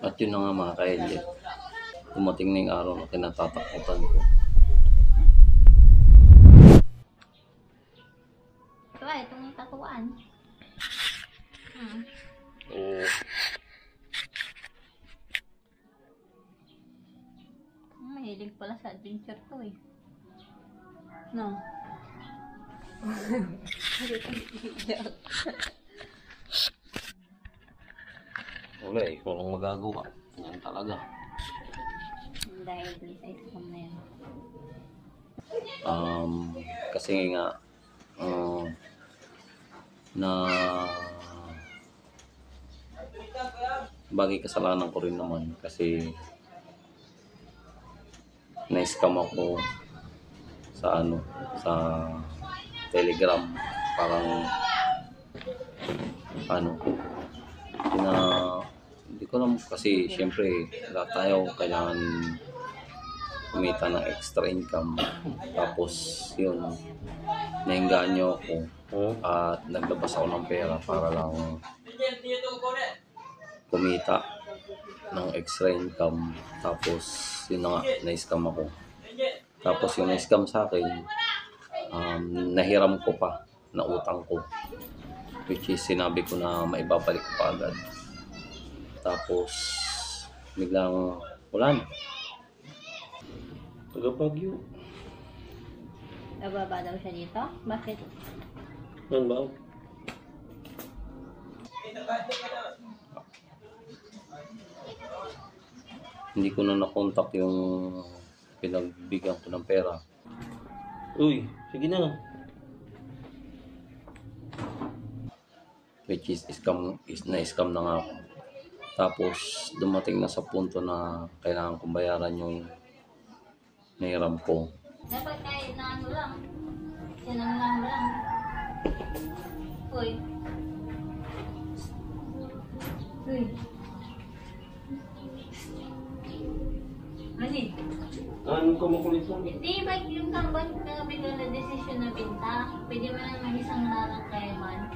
At yun na nga mga kaelye, dumating na yung araw na kinatatakutan ko. Ito itong tatuan. Oo. Mahilig pala sa adventure to eh. No? Wala eh, walang magagawa. Yan talaga. Dahil dun sa isang na yan. Kasi nga, na bagay kasalanan ko rin naman kasi na-scam ako sa sa Telegram, parang hindi ko alam kasi syempre lahat tayo kailangan kumita ng extra income, tapos yun nainganyo ako at naglabas ako ng pera para lang kumita ng extra income, tapos yun na nga, na-scam ako. Tapos yung na-scam sa akin, nahiram ko pa na utang ko, which is sinabi ko na maibabalik ko pa agad. Tapos biglang wala na. Taga Baguio. Nababa daw siya dito? Bakit? Ano ba? Hindi ko na nakontak yung pinagbigyan ko ng pera. Uy, sige na. Which is na-scam na nga ako. Tapos dumating na sa punto na kailangan kong bayaran yung nahiram ko. Dapat kahit na ano lang. Sinanlang lang. Uy. Uy. Mali. Ano ka makulit mo? Hindi, ba yung kambal na bigla na desisyon na binta? Pwede mo lang mag-isang larang kay man.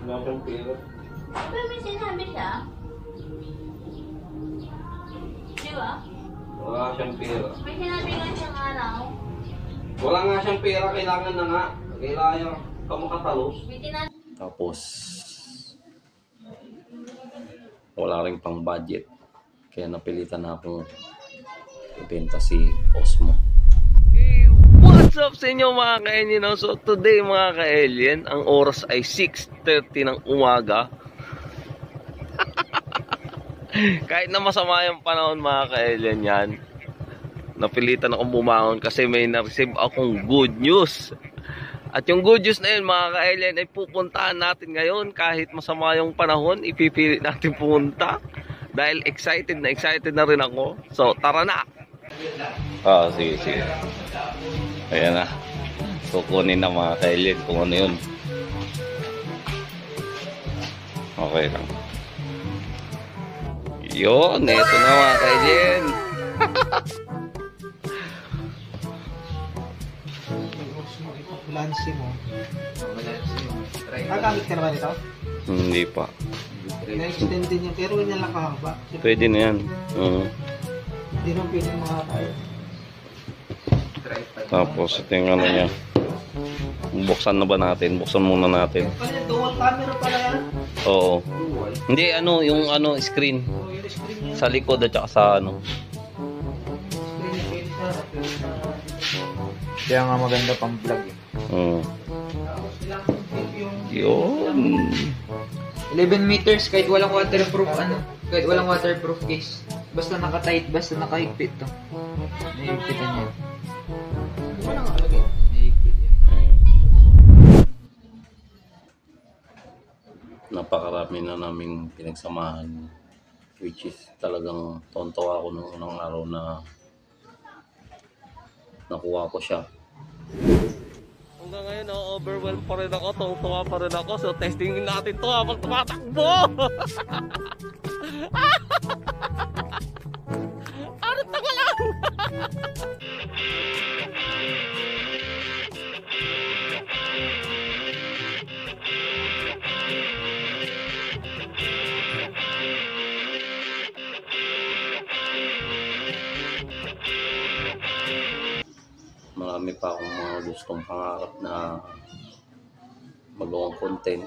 Wala kang pera. Pero may sinabi siya. Di ba? Wala siyang pera. May sinabi nga siyang araw. Wala nga siyang pera, kailangan na nga. Kailangan ka makatalos. Tapos, wala rin pang budget. Kaya napilitan na akong ibenta si Osmo. Hey, what's up sa inyo mga ka-alien? So today mga ka-alien, ang oras ay 6:30 ng umaga. Kahit na masama yung panahon mga ka-alien yan, napilitan akong bumangon kasi may na-receive akong good news. At yung good news na yun mga ka-alien ay pupuntahan natin ngayon. Kahit masama yung panahon, ipipilit natin pumunta. Dahil excited na rin ako. So tara na! Sige. Ayan na. Kukunin na mga ka-alien kung ano yun. Okay lang. Yun, eto na mga ka-alien. Lansi mo. Gagamit ka naman ito? Hindi pa. Na-extend din yan, pero yan lang kahaba. Pwede na yan. Hindi naman pwede makakaya. Tapos ito yung ano niya. Buksan na ba natin? Buksan muna natin. Pala yan, dual camera pala yan. Oo. Hindi, yung screen. Yung screen niya. Sa likod at saka sa Screen niya, pwede siya. Kaya nga maganda pang vlog eh. Tapos ilang yung Yun. 11 meters kahit walang waterproof kahit walang waterproof case. Basta naka-tight, basta nakahigpit to. Nahigpitan yan. Wala nga lagi. Nahigpit yan. Napakarami na naming pinagsamahan, which is talagang tonto ako nung unang araw na nakuha ko siya. Hanggang ngayon, overwhelmed pa rin ako, tuwa pa rin ako. So, testing natin to habang tumatakbo. Ano taga lang? marami pa akong mga gustong pangarap na magawang content.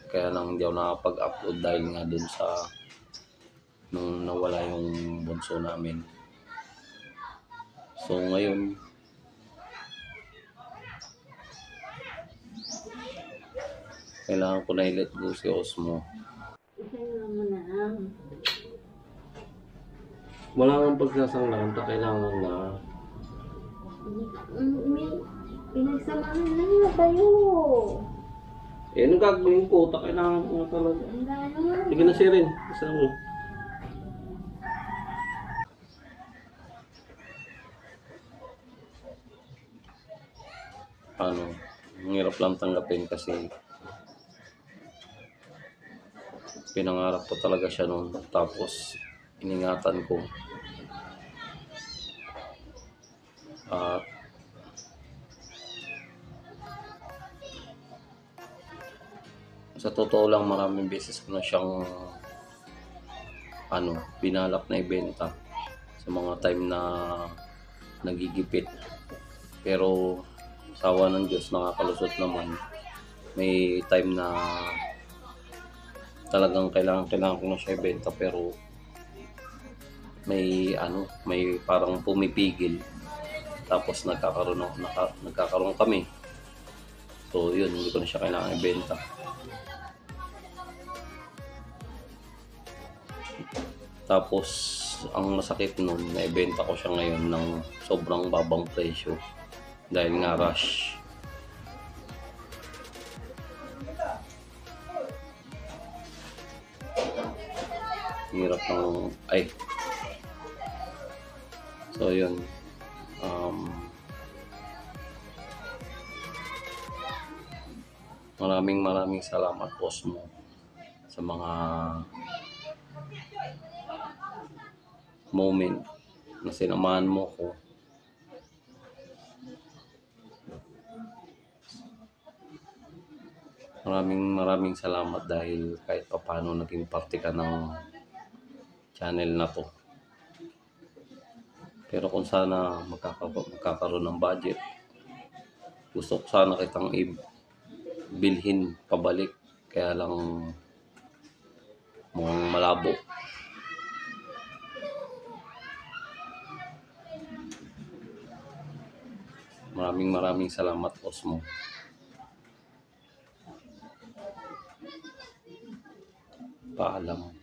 Kaya lang hindi ako nakapag-upload dahil nga dun sa nung nawala yung bunso namin. So ngayon, kailangan ko na i-let go si Osmo. Isang mo na lang. Wala kang pagsasanglaan, kailangan na. May pinagsamahan lang na kayo. Eh, anong gagawin ko? Kailangan ko na talaga. Ang gano'n. Sige na siya rin. Isa mo. Ano, ang hirap lang tanggapin kasi pinangarap ko talaga siya noon. Tapos, iningatan ko. At sa totoo lang, maraming beses ko na siyang binalak na ibenta sa mga time na nagigipit. Pero sa awa ng Diyos, nakakalusot naman. May time na talagang kailangan ko na siya ibenta, pero may parang pumipigil. Tapos nagkakaroon kami. So yun, hindi ko na siya kailangan ibenta. Tapos ang masakit nun, naibenta ko siya ngayon ng sobrang babang presyo dahil nga rush. Hirap ng so yun, maraming salamat, Osmo, sa mga moment na sinamahan mo ko. Maraming salamat dahil kahit papaano naging parte ka ng channel na to. Pero kung sana magkakaroon ng budget, gusto ko sana kitang bilhin pabalik. Kaya lang mukhang malabo. Maraming salamat, Osmo. Paalam.